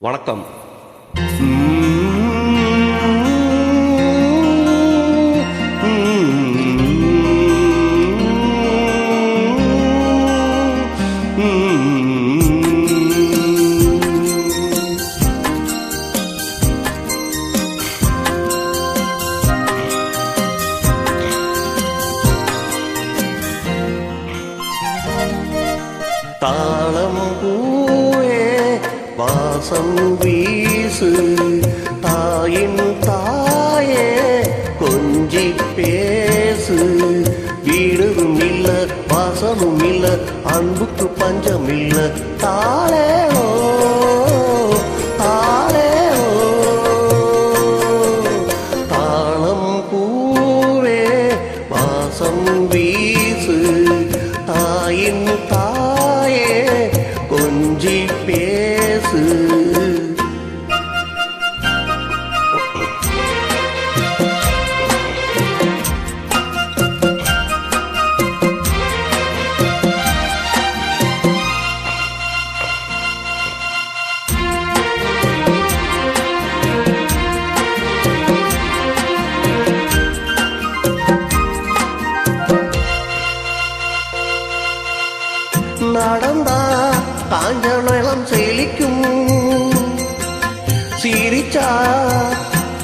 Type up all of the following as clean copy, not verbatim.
வணக்கம். தாளம் பூவே வாசம் வீசு, தாயின் தாயே கொஞ்சி பேசு. வீடும் இல்ல வாசமும் இல்ல, அன்புக்கு பஞ்சம் இல்ல. தாளேவோ தாளேவோ, தாளம் பூவே வாசம் வீசு, தாயின் தாயே கொஞ்சி பேசு. நடந்தா காஞ்ச நிலம் செழிக்கும், சிரிச்சா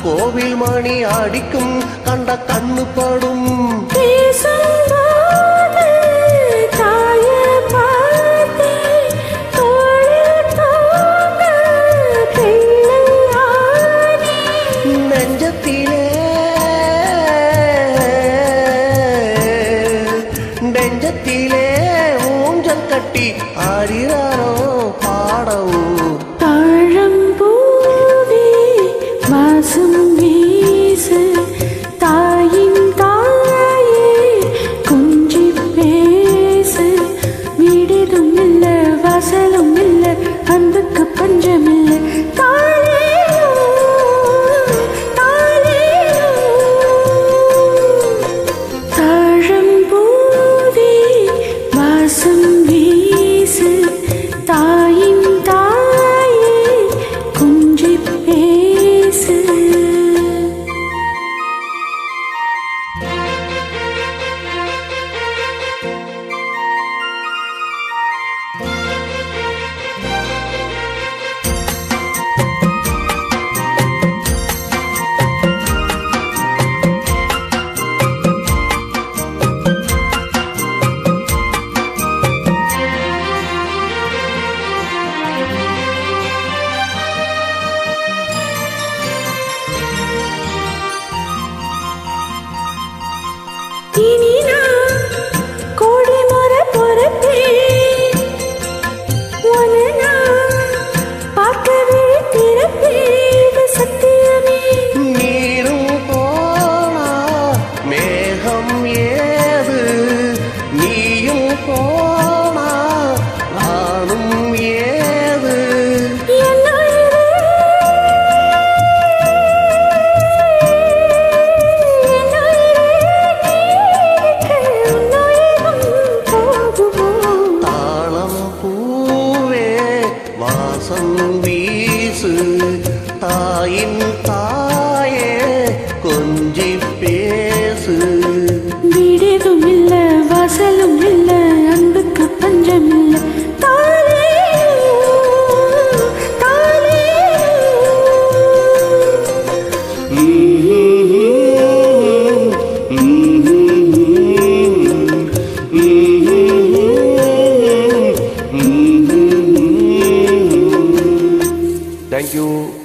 கோவில் மணி அடிக்கும், கண்ட கண்ணு படும். நெஞ்சத்திலே ஊஞ்சல் கட்டி ஆடிறாரோ பாடவோ. தாழம்பூவே வாசம் வீசு, தாயின் தாயே கொஞ்சி பேசு. வீடுதும் இல்ல வாசலும் இல்ல, அன்புக்கு பஞ்சம் இல்ல. வீசு, தாயின் தாயே கொஞ்சி பேசு. வீடுதும் இல்ல வாசலும் இல்ல, அன்புக்கு பஞ்சம் இல்ல. Thank you.